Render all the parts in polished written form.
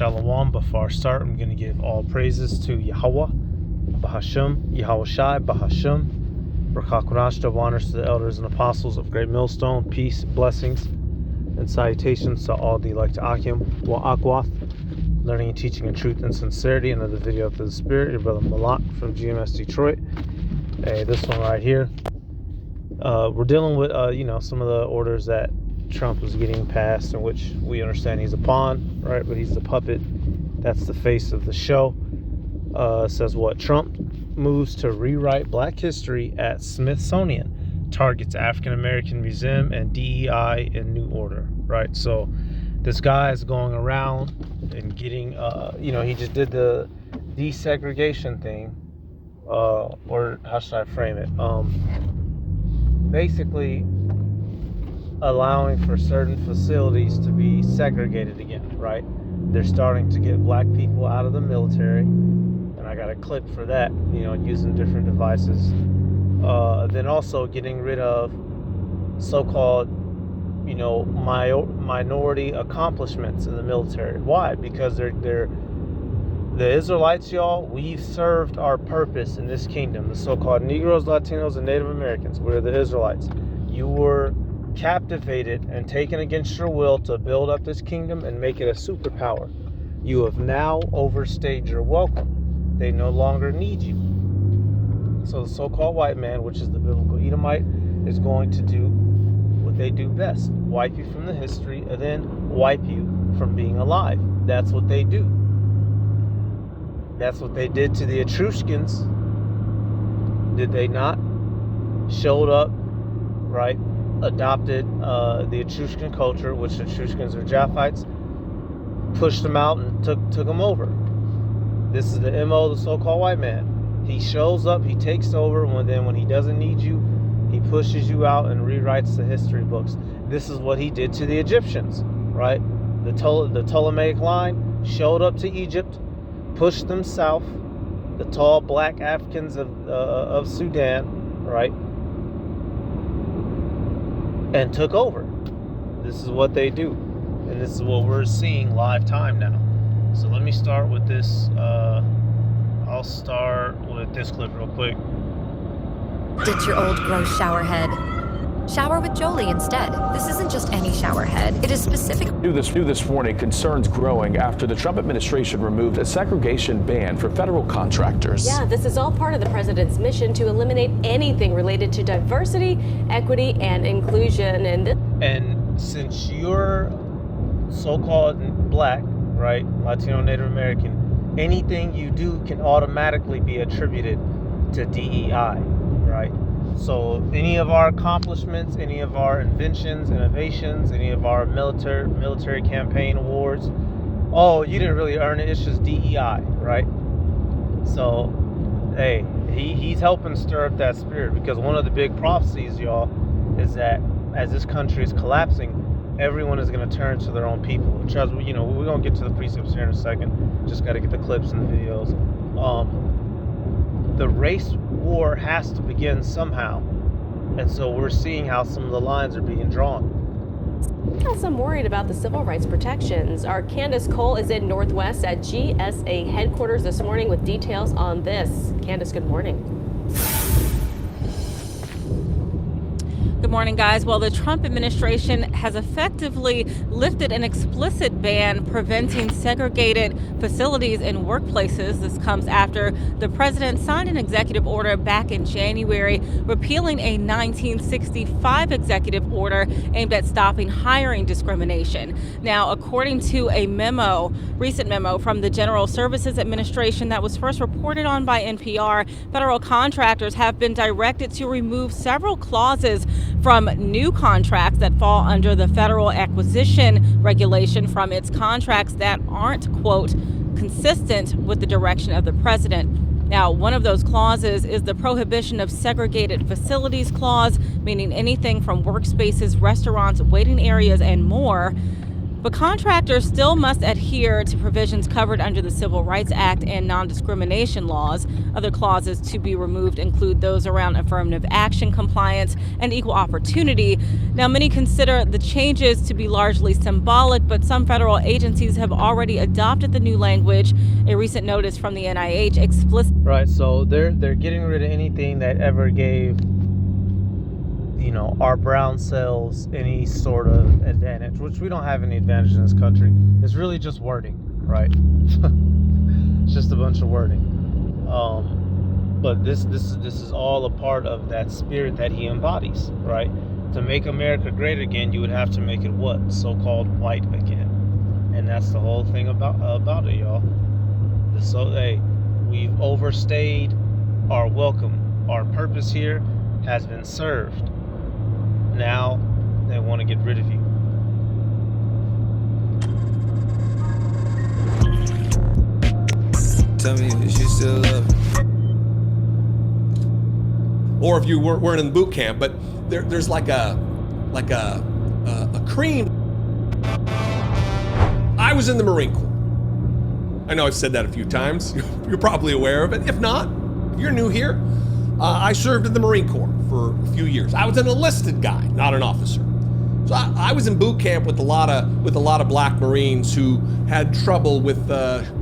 Shalom. Before I start, I'm going to give all praises to Yahweh, Bahashem, Yahweh Shai, Bahashem. Barakah Qur'an, double honors to the elders and apostles of Great Millstone. Peace, blessings, and salutations to all the elect Akim, Wa Akwath, learning and teaching in truth and sincerity. Another video of the Spirit, your brother Malak from GMS Detroit. Hey, this one right here. We're dealing with, some of the orders that Trump was getting passed, in which we understand he's a pawn, right? But he's the puppet. That's the face of the show. Says what? Trump moves to rewrite Black history at Smithsonian, targets African American Museum and DEI in new order, right? So this guy is going around and getting, he just did the desegregation thing, or how should I frame it? Basically allowing for certain facilities to be segregated again, right? They're starting to get black people out of the military, and I got a clip for that, using different devices. Then also getting rid of so-called, minority accomplishments in the military. Why? Because they're the Israelites, y'all. We've served our purpose in this kingdom. The so-called Negroes, Latinos, and Native Americans. We're the Israelites. You were captivated and taken against your will to build up this kingdom and make it a superpower. You have now overstayed your welcome. They no longer need you. So the so-called white man, which is the biblical Edomite, is going to do what they do best: wipe you from the history and then wipe you from being alive. That's what they do. That's what they did to the Etruscans. Did they not? Showed up, right? Adopted the Etruscan culture, which the Etruscans are Japhites, pushed them out and took them over. This is the MO of the so-called white man. He shows up, he takes over, when he doesn't need you, he pushes you out and rewrites the history books. This is what he did to the Egyptians, right? The Ptolemaic line showed up to Egypt, pushed them south, the tall black Africans of Sudan, right? And took over. This is what they do, and this is what we're seeing live time now. So let me start with this. I'll start with this clip real quick. Ditch your old gross shower head. Shower with Jolie instead. This isn't just any shower head. It is specific. New this morning, concerns growing after the Trump administration removed a segregation ban for federal contractors. Yeah, this is all part of the president's mission to eliminate anything related to diversity, equity, and inclusion. And since you're so-called black, right, Latino, Native American, anything you do can automatically be attributed to DEI, right? So any of our accomplishments, any of our inventions, innovations, any of our military campaign awards, oh, you didn't really earn it, it's just DEI, right? So, hey, he's helping stir up that spirit, because one of the big prophecies, y'all, is that as this country is collapsing, everyone is going to turn to their own people. We're going to get to the precepts here in a second. Just got to get the clips and the videos. The race war has to begin somehow. And so we're seeing how some of the lines are being drawn. I'm worried about the civil rights protections. Our Candace Cole is in Northwest at GSA headquarters this morning with details on this. Candace, good morning. Good morning, guys. Well, the Trump administration has effectively lifted an explicit ban preventing segregated facilities in workplaces. This comes after the president signed an executive order back in January repealing a 1965 executive order aimed at stopping hiring discrimination. Now, according to a recent memo from the General Services Administration that was first reported on by NPR, federal contractors have been directed to remove several clauses from new contracts that fall under the federal acquisition regulation from its contracts that aren't, quote, consistent with the direction of the president. Now, one of those clauses is the prohibition of segregated facilities clause, meaning anything from workspaces, restaurants, waiting areas, and more. But contractors still must adhere to provisions covered under the Civil Rights Act and non-discrimination laws. Other clauses to be removed include those around affirmative action compliance and equal opportunity. Now, many consider the changes to be largely symbolic, but some federal agencies have already adopted the new language. A recent notice from the NIH explicitly. Right, so they're getting rid of anything that ever gave, our brown cells any sort of advantage, which we don't have any advantage in this country. It's really just wording, right? It's just a bunch of wording. But this is all a part of that spirit that he embodies, right? To make America great again, you would have to make it what? So-called white again. And that's the whole thing about it, y'all. We've overstayed our welcome. Our purpose here has been served. Now they want to get rid of you. Tell me if you still love me. Or if you weren't in boot camp, but there's like a cream. I was in the Marine Corps. I know I've said that a few times. You're probably aware of it. If not, if you're new here, I served in the Marine Corps for a few years. I was an enlisted guy, not an officer. So I was in boot camp with a lot of black Marines who had trouble with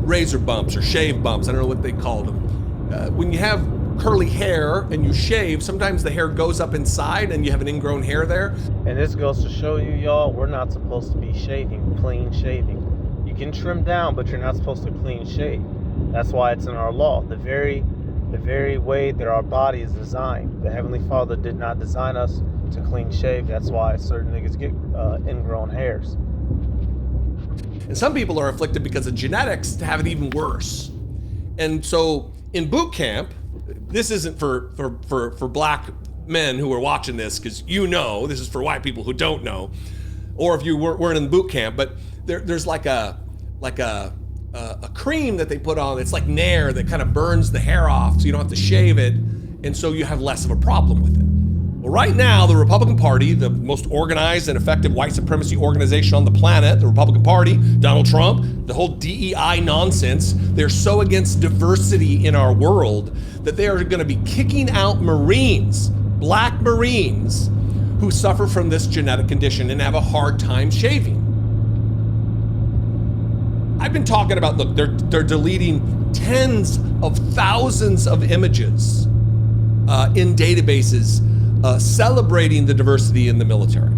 razor bumps or shave bumps. I don't know what they called them. When you have curly hair and you shave, sometimes the hair goes up inside and you have an ingrown hair there. And this goes to show you, y'all, we're not supposed to be clean shaving. You can trim down, but you're not supposed to clean shave. That's why it's in our law. The very way that our body is designed. The Heavenly Father did not design us to clean shave. That's why certain niggas get ingrown hairs. And some people are afflicted because of genetics to have it even worse. And so in boot camp, this isn't for black men who are watching this, because this is for white people who don't know, or if you weren't in boot camp, but there's like a cream that they put on. It's like Nair that kind of burns the hair off so you don't have to shave it, and so you have less of a problem with it. Well, right now, the Republican Party, the most organized and effective white supremacy organization on the planet, the Republican Party, Donald Trump, the whole DEI nonsense, they're so against diversity in our world that they are going to be kicking out Marines, black Marines, who suffer from this genetic condition and have a hard time shaving. I've been talking about, look, they're deleting tens of thousands of images in databases celebrating the diversity in the military.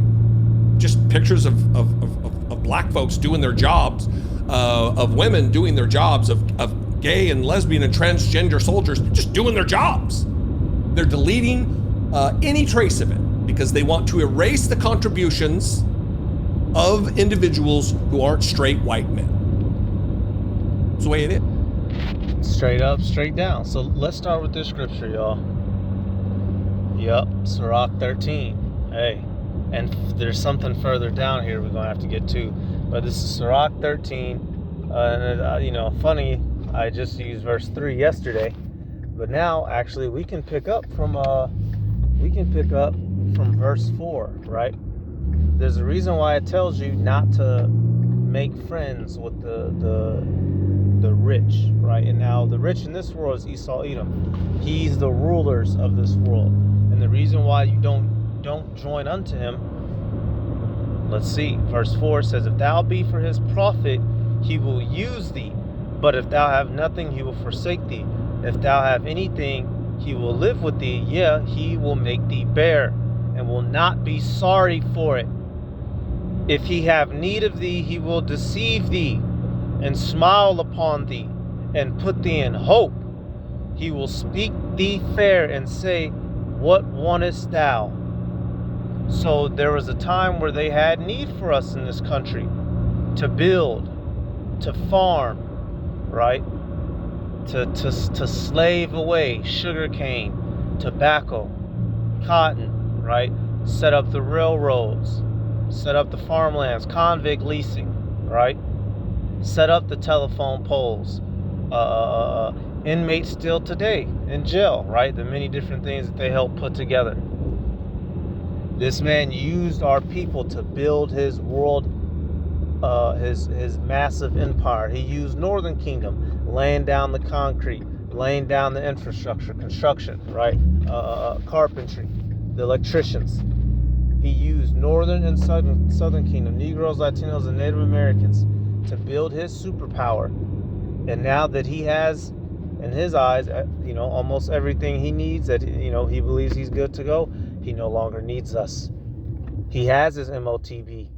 Just pictures of black folks doing their jobs, of women doing their jobs, of gay and lesbian and transgender soldiers just doing their jobs. They're deleting any trace of it because they want to erase the contributions of individuals who aren't straight white men. That's the way it is. Straight up, straight down. So let's start with this scripture, y'all. Yup, Sirach 13. Hey, and there's something further down here we're going to have to get to. But this is Sirach 13. Funny, I just used verse 3 yesterday. But now, actually, we can pick up from verse 4, right? There's a reason why it tells you not to make friends with the rich, right? And now the rich in this world is Esau Edom. He's the rulers of this world. And the reason why you don't join unto him, let's see, verse 4 says, if thou be for his profit, he will use thee. But if thou have nothing, he will forsake thee. If thou have anything, he will live with thee. Yeah, he will make thee bear, and will not be sorry for it. If he have need of thee, he will deceive thee, and smile upon thee, and put thee in hope. He will speak thee fair, and say, what wantest thou? So there was a time where they had need for us in this country to build, to farm, right? To slave away sugarcane, tobacco, cotton, right? Set up the railroads, set up the farmlands, convict leasing, right? Set up the telephone poles, inmates still today in jail, right? The many different things that they helped put together. This man used our people to build his world his massive empire. He used Northern Kingdom, laying down the concrete, laying down the infrastructure, construction, right? Carpentry, the electricians. He used Northern and Southern Kingdom, Negroes, Latinos, and Native Americans to build his superpower. And now that he has, in his eyes, almost everything he needs, that, he believes he's good to go, he no longer needs us. He has his MOTB.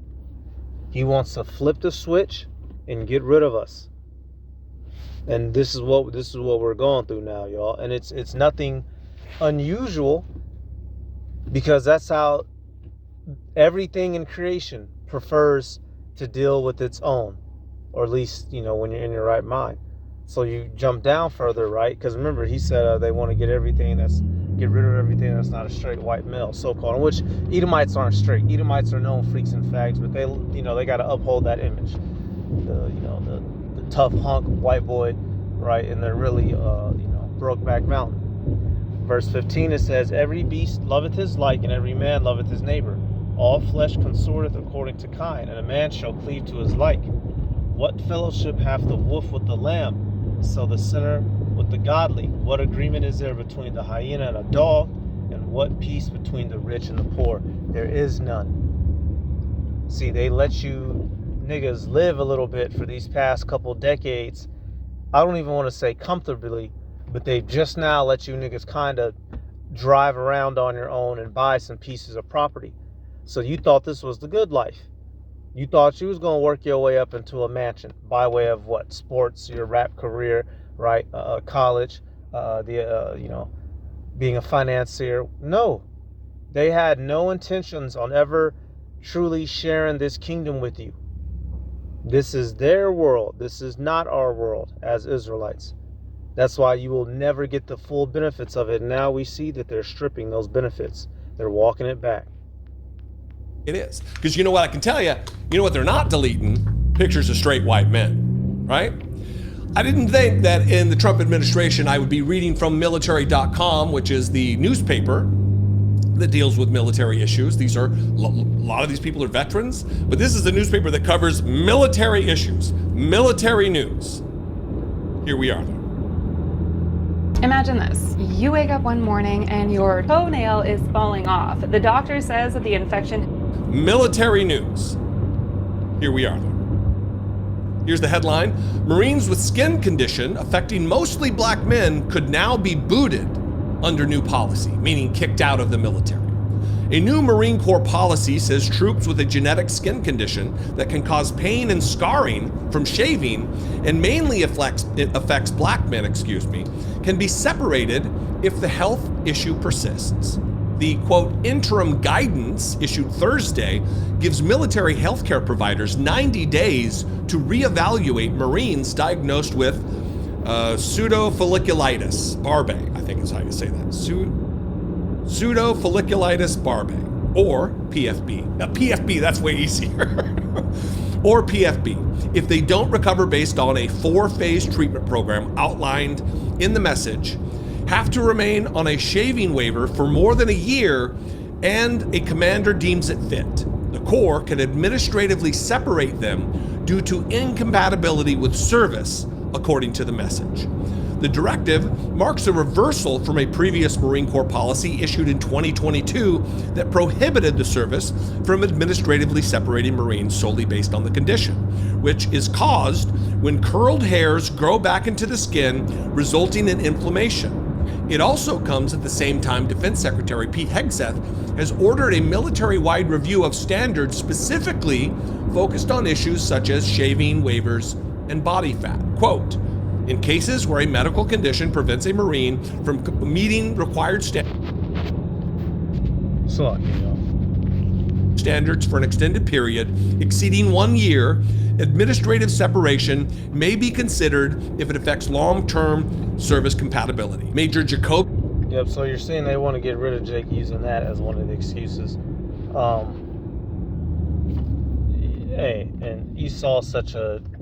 He wants to flip the switch and get rid of us. And this is what we're going through now, y'all. And it's nothing unusual, because that's how everything in creation prefers to deal with its own, or at least, when you're in your right mind. So you jump down further, right? Because remember, he said they want to get rid of everything that's not a straight white male, so-called. In which Edomites aren't straight. Edomites are known freaks and fags, but they got to uphold that image. The tough hunk white boy, right? And they're really, Brokeback Mountain. Verse 15, it says, "Every beast loveth his like, and every man loveth his neighbor. All flesh consorteth according to kind, and a man shall cleave to his like. What fellowship hath the wolf with the lamb? So the sinner with the godly. What agreement is there between the hyena and a dog? And what peace between the rich and the poor? There is none." See, they let you niggas live a little bit for these past couple decades. I don't even want to say comfortably, but they've just now let you niggas kind of drive around on your own and buy some pieces of property. So you thought this was the good life. You thought you was going to work your way up into a mansion by way of what? Sports, your rap career, right? College, being a financier. No, they had no intentions on ever truly sharing this kingdom with you. This is their world. This is not our world as Israelites. That's why you will never get the full benefits of it. Now we see that they're stripping those benefits. They're walking it back. It is. Because you know what I can tell you? You know what they're not deleting? Pictures of straight white men, right? I didn't think that in the Trump administration I would be reading from military.com, which is the newspaper that deals with military issues. A lot of these people are veterans, but this is the newspaper that covers military issues, military news. Here we are, though. Imagine this. You wake up one morning and your toenail is falling off. The doctor says that the infection... Military news. Here we are, though. Here's the headline. Marines with skin condition affecting mostly black men could now be booted under new policy, meaning kicked out of the military. A new Marine Corps policy says troops with a genetic skin condition that can cause pain and scarring from shaving and mainly affects black men, can be separated if the health issue persists. The, quote, interim guidance issued Thursday gives military healthcare providers 90 days to reevaluate Marines diagnosed with pseudofolliculitis barbae, I think is how you say that. Pseudofolliculitis barbae, or PFB. Now, PFB, that's way easier. Or PFB, if they don't recover based on a 4-phase treatment program outlined in the message, have to remain on a shaving waiver for more than a year, and a commander deems it fit. The Corps can administratively separate them due to incompatibility with service, according to the message. The directive marks a reversal from a previous Marine Corps policy issued in 2022 that prohibited the service from administratively separating Marines solely based on the condition, which is caused when curled hairs grow back into the skin, resulting in inflammation. It also comes at the same time Defense Secretary Pete Hegseth has ordered a military-wide review of standards specifically focused on issues such as shaving, waivers, and body fat. Quote, in cases where a medical condition prevents a Marine from meeting required standards for an extended period exceeding 1 year, administrative separation may be considered if it affects long-term service compatibility. Major Jacob. Yep, so you're saying they want to get rid of Jake using that as one of the excuses. Hey, and Esau's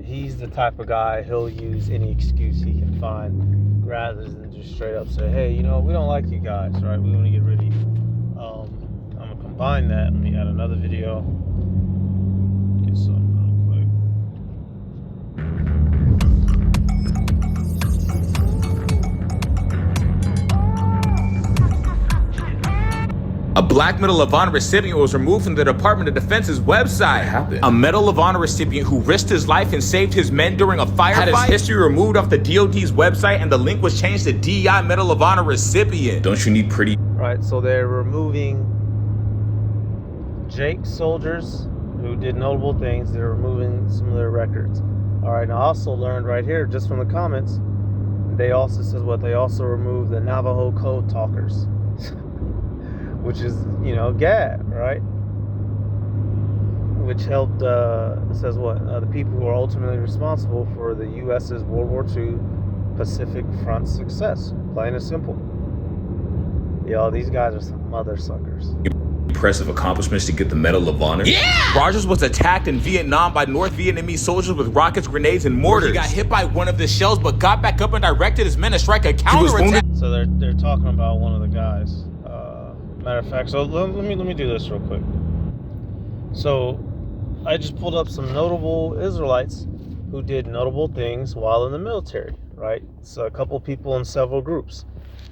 he's the type of guy, he'll use any excuse he can find rather than just straight up say, hey, we don't like you guys, right? We want to get rid of you. I'm going to combine that. Let me add another video. Get some real quick. Black Medal of Honor recipient was removed from the Department of Defense's website. What happened? A Medal of Honor recipient who risked his life and saved his men during a firefight had his history removed off the DOD's website, and the link was changed to DEI Medal of Honor recipient. Don't you need pretty? Right, so they're removing Jake soldiers who did notable things. They're removing some of their records. All right, and I also learned right here, just from the comments, they also says what they also removed the Navajo code talkers, which is, you know, GAD, right? Which helped, says what, the people who are ultimately responsible for the U.S.'s World War II Pacific Front success. Plain and simple. Yo, these guys are some mother suckers. Impressive accomplishments to get the Medal of Honor. Yeah! Rogers was attacked in Vietnam by North Vietnamese soldiers with rockets, grenades, and mortars. He got hit by one of the shells, but got back up and directed his men to strike a counterattack. So they're talking about one of the guys. Matter of fact, so let me do this real quick. So I just pulled up some notable Israelites who did notable things while in the military. Right? So a couple people in several groups.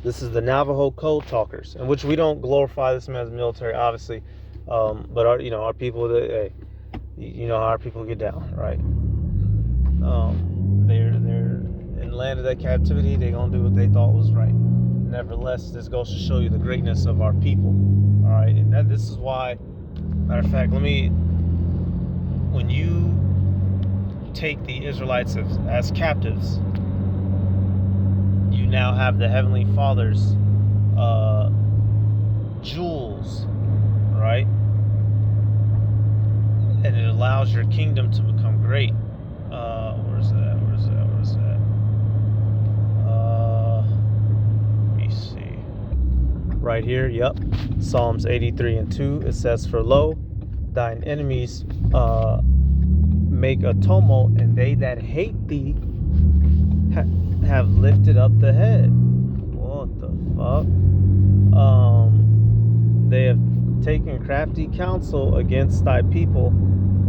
This is the Navajo code talkers, in which we don't glorify this man's military, obviously, but our people, hey, you know how our people get down, right? They're in the land of that captivity. They're gonna do what they thought was right. Nevertheless, this goes to show you the greatness of our people. All right, and this is why. Matter of fact, when you take the Israelites as captives, you now have the Heavenly Father's jewels, right? And it allows your kingdom to become great. Where's that? Let me see. Right here, yep. Psalms 83:2. It says, "For lo, thine enemies make a tumult, and they that hate thee have lifted up the head." What the fuck? They have taken crafty counsel against thy people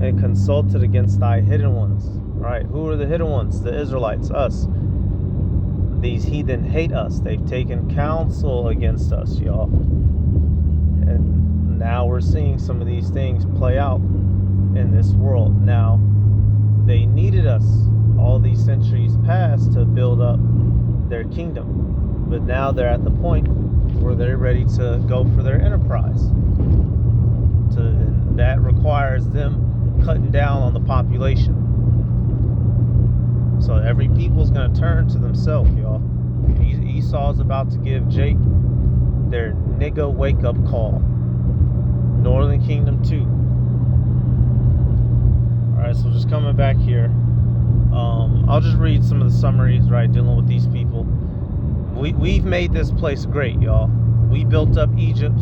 and consulted against thy hidden ones. Right? Who are the hidden ones? The Israelites, us. These heathen hate us. They've taken counsel against us, y'all. And now we're seeing some of these things play out in this world. Now, they needed us all these centuries past to build up their kingdom, but now they're at the point where they're ready to go for their enterprise. And that requires them cutting down on the population. So every people's gonna turn to themselves, y'all. Esau's about to give Jake their nigga wake up call. Northern Kingdom 2. Alright, so just coming back here. I'll just read some of the summaries, right, dealing with these people. We've made this place great, y'all. We built up Egypt.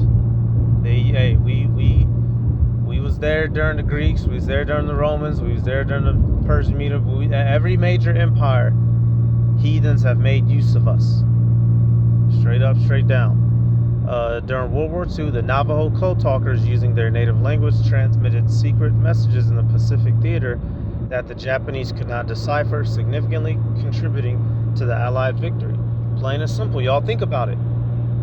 We was there during the Greeks. We was there during the Romans. We was there during the Persian Media. Every major empire, heathens have made use of us. Straight up, straight down. During World War II, the Navajo code talkers, using their native language, transmitted secret messages in the Pacific Theater that the Japanese could not decipher, significantly contributing to the Allied victory. Plain and simple, y'all. Think about it.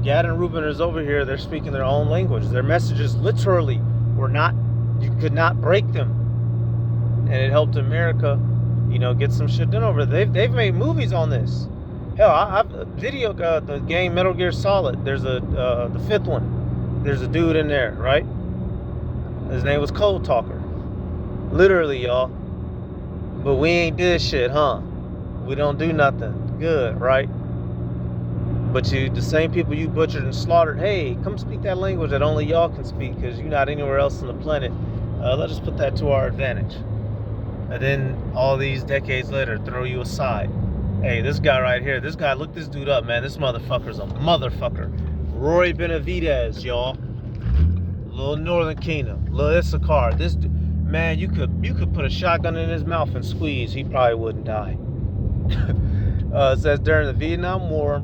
Gad and Reuben is over here. They're speaking their own language. Their messages literally were not, you could not break them. And it helped America, get some shit done over. They've made movies on this. Hell, I've video the game Metal Gear Solid. There's the 5th one. There's a dude in there, right? His name was Code Talker. Literally, y'all. But we ain't did shit, huh? We don't do nothing good, right? But the same people you butchered and slaughtered, hey, come speak that language that only y'all can speak because you're not anywhere else on the planet. Let's just put that to our advantage. And then all these decades later, throw you aside. Hey, this guy right here, look this dude up, man. This motherfucker's a motherfucker. Roy Benavidez, y'all. Little Northern Kingdom, little Issachar. This man, you could put a shotgun in his mouth and squeeze. He probably wouldn't die. It says during the Vietnam War,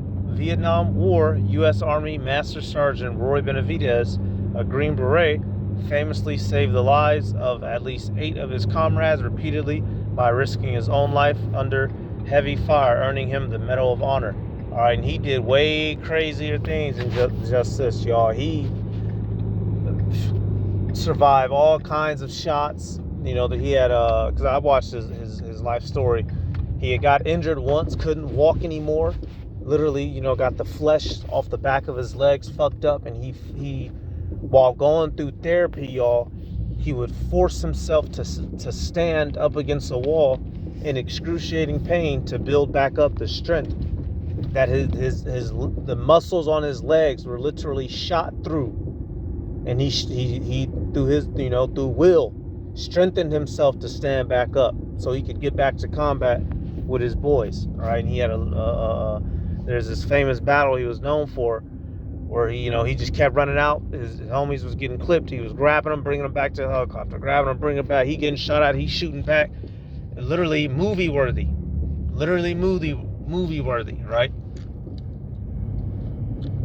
U.S. Army Master Sergeant Roy Benavidez, a Green Beret, famously saved the lives of at least 8 of his comrades repeatedly by risking his own life under heavy fire, earning him the Medal of Honor. All right, and he did way crazier things than just this, y'all. He survive all kinds of shots. You know, that he had, because I watched his life story. He had got injured once, couldn't walk anymore. Literally, you know, got the flesh off the back of his legs fucked up. And he while going through therapy, y'all, he would force himself to stand up against a wall in excruciating pain to build back up the strength that the muscles on his legs were literally shot through. And he through his, you know, through will, strengthened himself to stand back up so he could get back to combat with his boys. All right, and he had there's this famous battle he was known for, where he, you know, he just kept running out. His homies was getting clipped. He was grabbing them, bringing them back to the helicopter, grabbing them, bringing them back. He getting shot at. He's shooting back. Literally movie worthy. Literally movie worthy, right?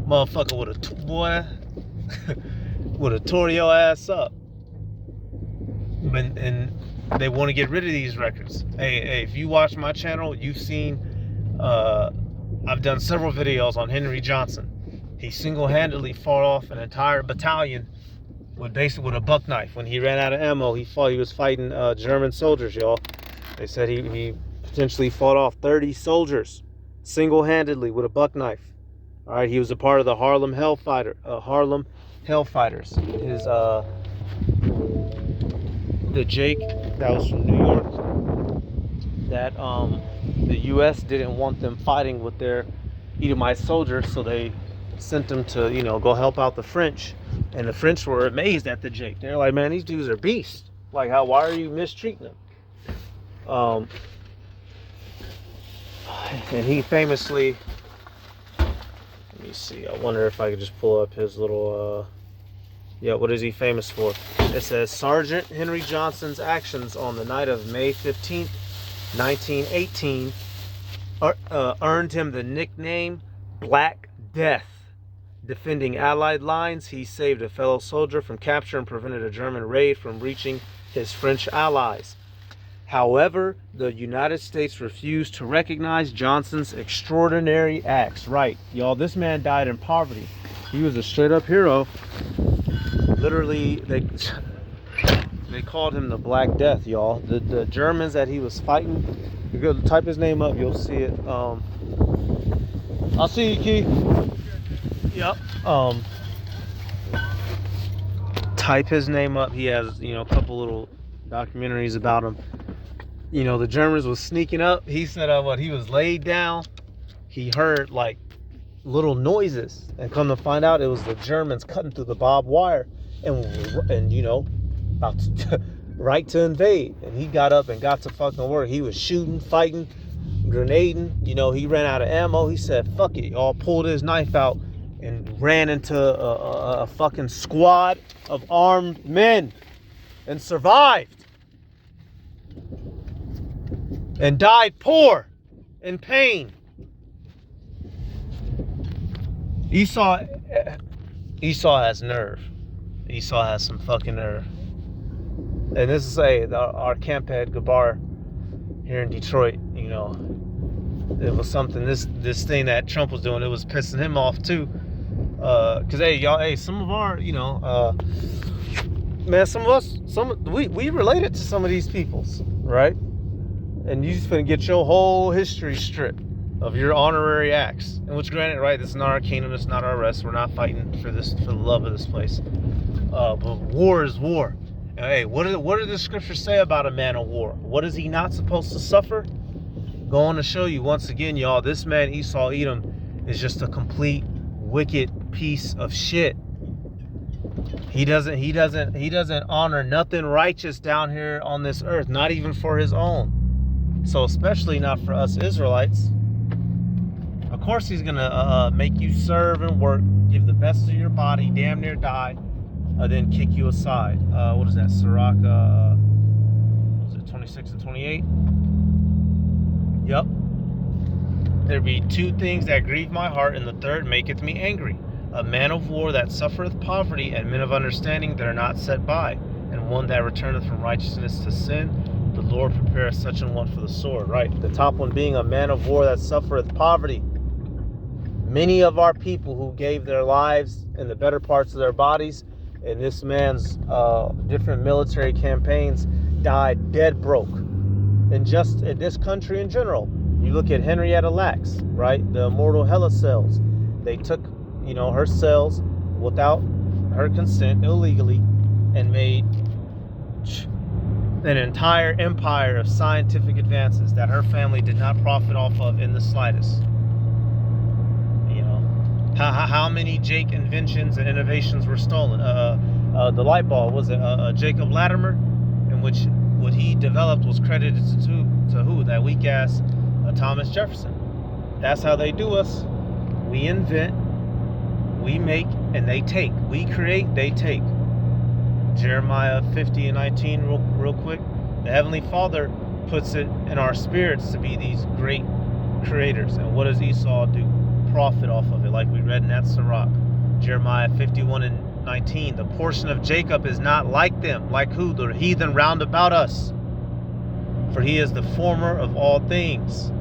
Motherfucker would have tore your ass up. And they want to get rid of these records. Hey, if you watch my channel, you've seen I've done several videos on Henry Johnson. He single-handedly fought off an entire battalion with a buck knife. When he ran out of ammo, he was fighting German soldiers, y'all. They said he potentially fought off 30 soldiers single-handedly with a buck knife. All right, he was a part of the Harlem Hellfighters. His the Jake that was from New York, that the U.S. didn't want them fighting with their Edomite soldiers, so they sent them to, you know, go help out the French. And the French were amazed at the Jake. They're like, man, these dudes are beasts. Like, why are you mistreating them? And he famously, let me see, I wonder if I could just pull up his little, what is he famous for? It says, Sergeant Henry Johnson's actions on the night of May 15th, 1918, earned him the nickname Black Death. Defending Allied lines, he saved a fellow soldier from capture and prevented a German raid from reaching his French allies. However, the United States refused to recognize Johnson's extraordinary acts. Right, y'all, this man died in poverty. He was a straight-up hero. Literally, they called him the Black Death, y'all. The Germans that he was fighting, you go type his name up, you'll see it. I'll see you, Key. Yep. Type his name up. He has, you know, a couple little documentaries about him. You know, the Germans was sneaking up. He said he was laid down. He heard like little noises, and come to find out it was the Germans cutting through the barbed wire and you know, about to, right to invade. And he got up and got to fucking work. He was shooting, fighting, grenading. You know, he ran out of ammo. He said, fuck it. Y'all pulled his knife out and ran into a fucking squad of armed men and survived. And died poor, in pain. Esau has nerve. Esau has some fucking nerve. And this is our camp head, Gabar, here in Detroit, you know, it was something, this thing that Trump was doing, it was pissing him off too. Cause y'all, some of our, you know, man, some of us, we related to some of these peoples, right? And you just gonna get your whole history stripped of your honorary acts. And which, granted, right, this is not our kingdom, it's not our rest. We're not fighting for the love of this place. But war is war. And, hey, what do the scriptures say about a man of war? What is he not supposed to suffer? Going to show you once again, y'all, this man Esau Edom is just a complete wicked piece of shit. He doesn't honor nothing righteous down here on this earth, not even for his own. So especially not for us Israelites. Of course he's gonna make you serve and work, give the best of your body, damn near die, then kick you aside. What is that? Sirach, was it 26 and 28? Yep. There be two things that grieve my heart, and the third maketh me angry. A man of war that suffereth poverty, and men of understanding that are not set by, and one that returneth from righteousness to sin. The Lord prepareth such an one for the sword. Right. The top one being a man of war that suffereth poverty. Many of our people who gave their lives and the better parts of their bodies and this man's different military campaigns died dead broke. And just in this country in general, you look at Henrietta Lacks, right? The immortal Hella cells. They took, her cells without her consent illegally and made an entire empire of scientific advances that her family did not profit off of in the slightest. How many Jake inventions and innovations were stolen? The light bulb, was it Jacob Latimer, in which what he developed was credited to who? That weak ass Thomas Jefferson. That's how they do us. We invent, we make, and they take. We create, they take. Jeremiah 50:19, real quick. The Heavenly Father puts it in our spirits to be these great creators. And what does Esau do? Profit off of it, like we read in that Sirach. Jeremiah 51:19. The portion of Jacob is not like them. Like who? The heathen round about us. For he is the former of all things.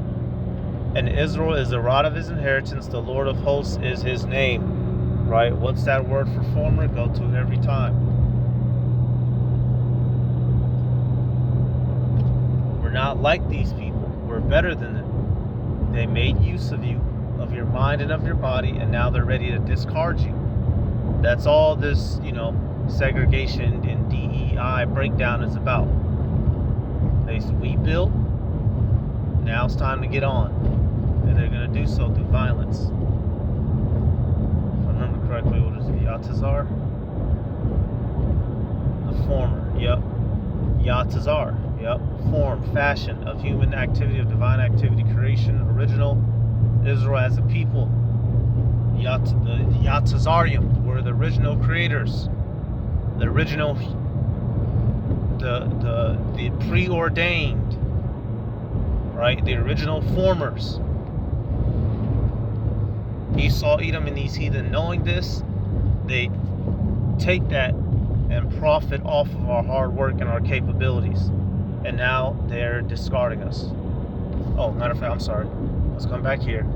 And Israel is the rod of his inheritance. The Lord of hosts is his name. Right? What's that word for former? Go to it every time. We're not like these people. We're better than them. They made use of you, of your mind and of your body, and now they're ready to discard you. That's all this, segregation and DEI breakdown is about. We built, now it's time to get on. And they're going to do so through violence. If I remember correctly, what is it? Yatazar? The former, yep. Yatazar, yep. Form, fashion of human activity, of divine activity, creation, original. Israel as a people. The Yatazarium were the original creators. The original, the preordained, right? The original formers. Esau, Edom, and these heathen, knowing this, they take that and profit off of our hard work and our capabilities. And now they're discarding us. Oh, matter of fact, I'm sorry. Let's come back here.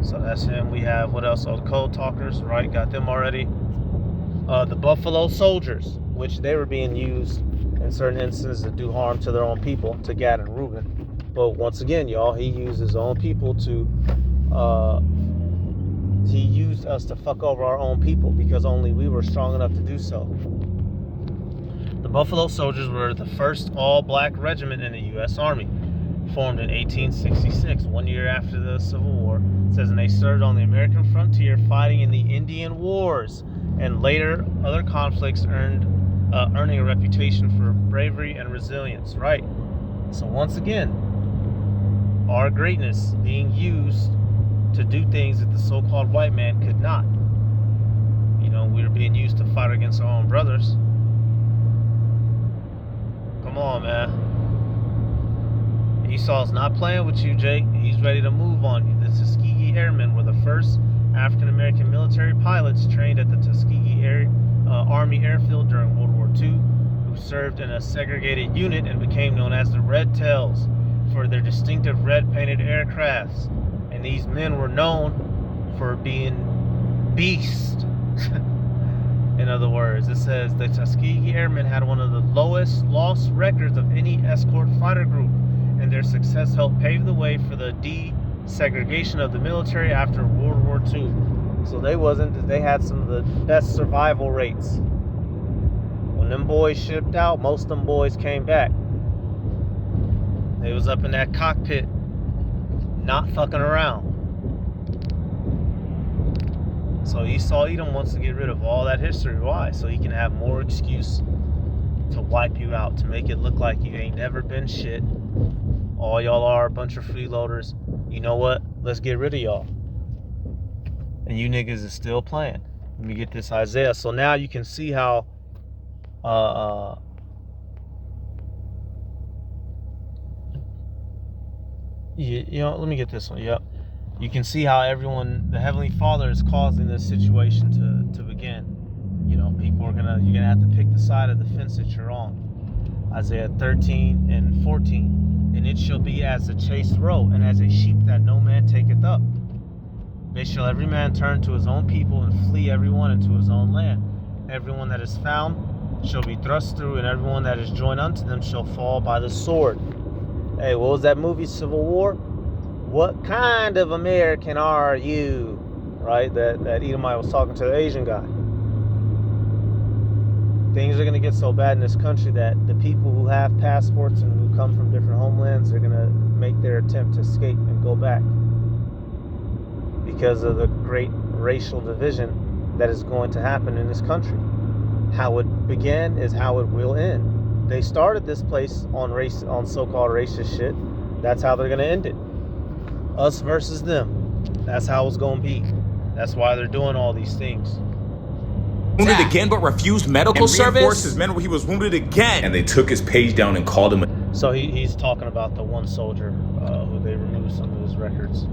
So that's him. We have, what else? Oh, the Code Talkers, right? Got them already. The Buffalo Soldiers, which they were being used in certain instances to do harm to their own people, to Gad and Reuben. But once again, y'all, he used his own people to, he used us to fuck over our own people because only we were strong enough to do so. The Buffalo Soldiers were the first all-black regiment in the U.S. Army, formed in 1866, 1 year after the Civil War. It says, and they served on the American frontier fighting in the Indian Wars and later other conflicts, earning a reputation for bravery and resilience. Right. So once again, our greatness being used to do things that the so-called white man could not. We were being used to fight against our own brothers. Come on, man. Esau's not playing with you, Jake. He's ready to move on you. The Tuskegee Airmen were the first African-American military pilots trained at the Tuskegee Army Airfield during World War II, who served in a segregated unit and became known as the Red Tails for their distinctive red-painted aircrafts. And these men were known for being beasts. In other words, it says the Tuskegee Airmen had one of the lowest loss records of any escort fighter group, and their success helped pave the way for the desegregation of the military after World War II. So they had some of the best survival rates. When them boys shipped out, most of them boys came back. They was up in that cockpit, not fucking around. So Esau Edom wants to get rid of all that history. Why? So he can have more excuse to wipe you out, to make it look like you ain't never been shit. All y'all are a bunch of freeloaders. You know what? Let's get rid of y'all. And you niggas is still playing. Let me get this Isaiah. So now you can see how let me get this one. Yep. You can see how the Heavenly Father is causing this situation to begin. People you're gonna have to pick the side of the fence that you're on. Isaiah 13:14. And it shall be as a chaste roe, and as a sheep that no man taketh up. They shall every man turn to his own people, and flee every one into his own land. everyone that is found shall be thrust through, and everyone that is joined unto them shall fall by the sword. Hey, what was that movie, Civil War? What kind of American are you? Right? That Edomite was talking to the Asian guy. Things are going to get so bad in this country that the people who have passports and who come from different homelands are going to make their attempt to escape and go back because of the great racial division that is going to happen in this country. How it began is how it will end. They started this place on so-called racist shit. That's how they're going to end it. Us versus them. That's how it's going to be. That's why they're doing all these things. Wounded again, but refused medical service. His men, he was wounded again, and they took his page down and called him. So he's talking about the one soldier who they removed some of his records.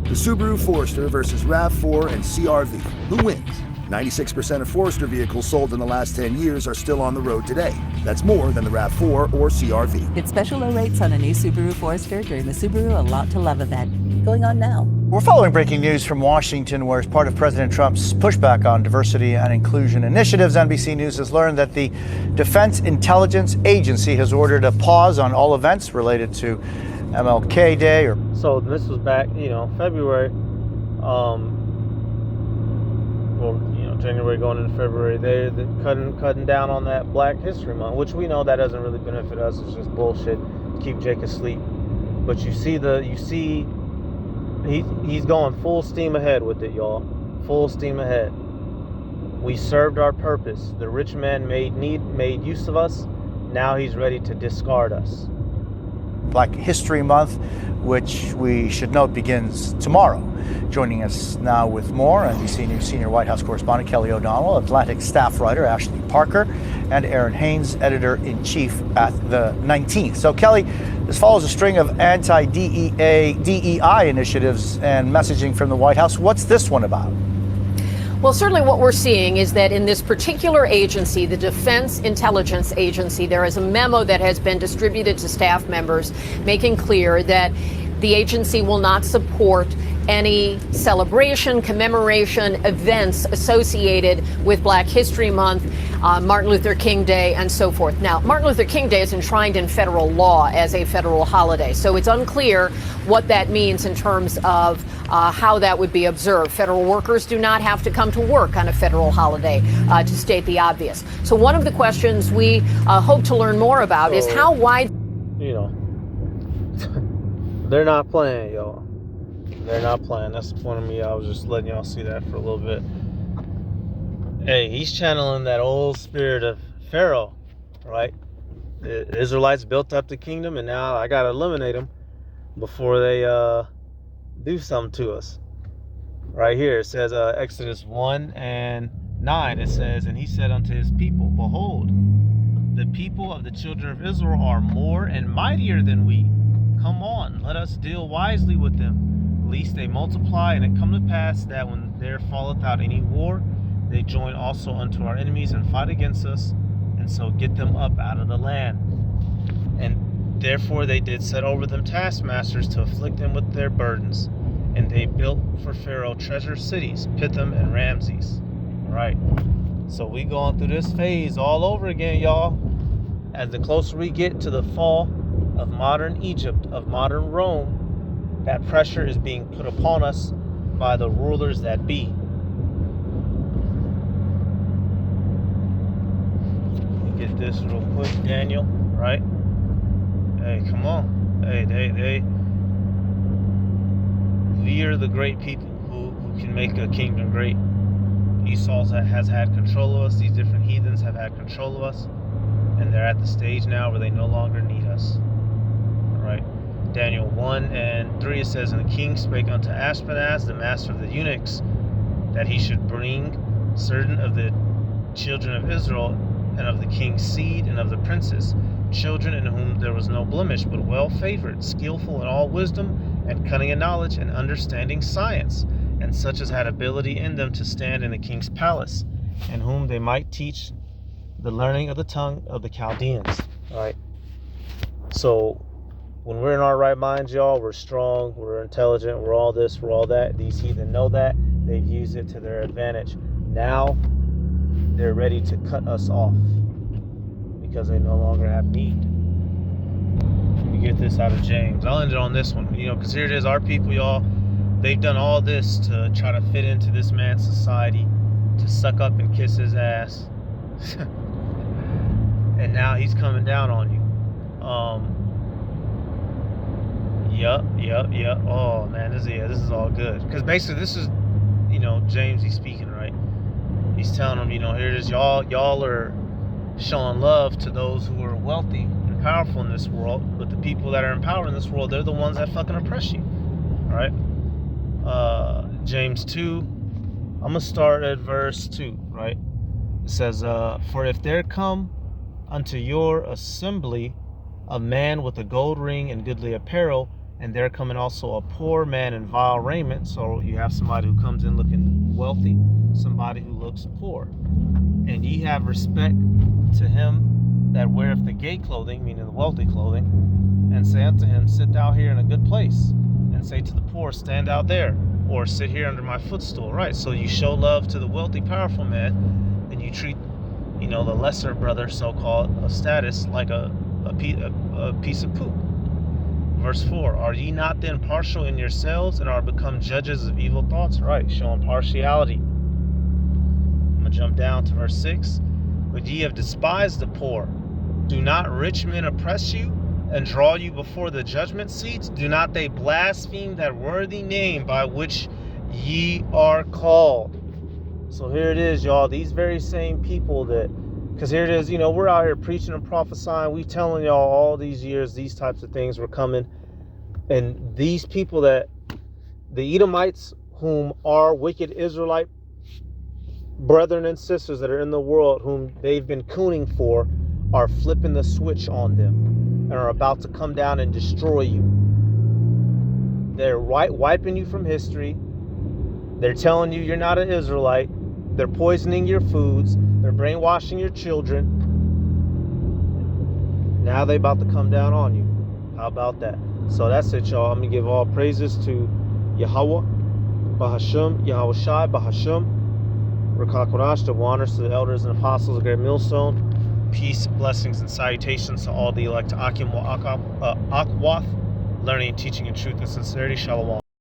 The Subaru Forester versus RAV4 and CR-V. Who wins? 96% of Forester vehicles sold in the last 10 years are still on the road today. That's more than the RAV4 or CR-V. Get special low rates on a new Subaru Forester during the Subaru A Lot to Love event. Going on now. We're following breaking news from Washington, where as part of President Trump's pushback on diversity and inclusion initiatives, NBC News has learned that the Defense Intelligence Agency has ordered a pause on all events related to MLK Day. So this was back, February. January going into February. They're cutting down on that Black History Month, which we know that doesn't really benefit us. It's just bullshit. Keep Jake asleep. But he's going full steam ahead with it, y'all. Full steam ahead. We served our purpose. The rich man made use of us. Now he's ready to discard us. Black History Month, which we should note begins tomorrow. Joining us now with more, NBC News senior White House correspondent Kelly O'Donnell, Atlantic staff writer Ashley Parker, and Aaron Haynes, editor-in-chief at the 19th. So Kelly, this follows a string of anti-DEI initiatives and messaging from the White House. What's this one about? Well, certainly what we're seeing is that in this particular agency, the Defense Intelligence Agency, there is a memo that has been distributed to staff members making clear that the agency will not support any celebration, commemoration, events associated with Black History Month, Martin Luther King Day, and so forth. Now, Martin Luther King Day is enshrined in federal law as a federal holiday, so it's unclear what that means in terms of how that would be observed. Federal workers do not have to come to work on a federal holiday, to state the obvious. So one of the questions we hope to learn more about is how wide... They're not playing, y'all. They're not playing. That's the point of me. I was just letting y'all see that for a little bit. Hey, he's channeling that old spirit of Pharaoh, right? The Israelites built up the kingdom, and now I got to eliminate them before they do something to us. Right here, it says Exodus 1:9. It says, "And he said unto his people, Behold, the people of the children of Israel are more and mightier than we. Come on, let us deal wisely with them, lest they multiply, and it come to pass that when there falleth out any war, they join also unto our enemies and fight against us, and so get them up out of the land. And therefore they did set over them taskmasters to afflict them with their burdens. And they built for Pharaoh treasure cities, Pithom and Ramses." All right. So we going through this phase all over again, y'all. As the closer we get to the fall of modern Egypt, of modern Rome, that pressure is being put upon us by the rulers that be. Let me get this real quick, Daniel, right? Hey, come on. Hey, we are the great people who can make a kingdom great. Esau has had control of us. These different heathens have had control of us. And they're at the stage now where they no longer need us. All right. Daniel 1:3, it says, "And the king spake unto Ashpenaz, the master of the eunuchs, that he should bring certain of the children of Israel, and of the king's seed, and of the princes, children in whom there was no blemish, but well favored, skillful in all wisdom, and cunning in knowledge, and understanding science, and such as had ability in them to stand in the king's palace, and whom they might teach the learning of the tongue of the Chaldeans." All right. So when we're in our right minds, y'all, we're strong, we're intelligent, we're all this, we're all that. These heathen know that. They've used it to their advantage. now they're ready to cut us off because they no longer have need. Let me get this out of James. I'll end it on this one, because here it is. Our people, y'all, they've done all this to try to fit into this man's society, to suck up and kiss his ass. And now he's coming down on you. Yep. Oh man, this is all good. Because basically this is, James, he's speaking, right? He's telling them, here it is, y'all are showing love to those who are wealthy and powerful in this world, but the people that are in power in this world, they're the ones that fucking oppress you. All right? James 2, I'm gonna start at verse 2, right? It says, for if there come unto your assembly a man with a gold ring and goodly apparel, and there coming also a poor man in vile raiment. So you have somebody who comes in looking wealthy, somebody who looks poor. And ye have respect to him that weareth the gay clothing, meaning the wealthy clothing, and say unto him, sit thou here in a good place, and say to the poor, stand out there, or sit here under my footstool. Right? So you show love to the wealthy, powerful man, and you treat, the lesser brother, so-called, a status, like a piece of poop. Verse 4, are ye not then partial in yourselves and are become judges of evil thoughts? Right, showing partiality. I'm going to jump down to verse 6. But ye have despised the poor. Do not rich men oppress you and draw you before the judgment seats? Do not they blaspheme that worthy name by which ye are called? So here it is, y'all. These very same people that, because here it is, we're out here preaching and prophesying. We telling y'all all these years these types of things were coming. And these people the Edomites, whom are wicked Israelite brethren and sisters that are in the world, whom they've been cooning for, are flipping the switch on them and are about to come down and destroy you. They're wiping you from history. They're telling you you're not an Israelite. They're poisoning your foods. They're brainwashing your children. Now they're about to come down on you. How about that? So that's it, y'all. I'm going to give all praises to Yahweh, Bahasham, Yahweh Shai, Bahasham, Rakakorash, the honors to the elders and apostles of Great Millstone. Peace, blessings, and salutations to all the elect Akim Akwath, learning, teaching in truth and sincerity. Shalom.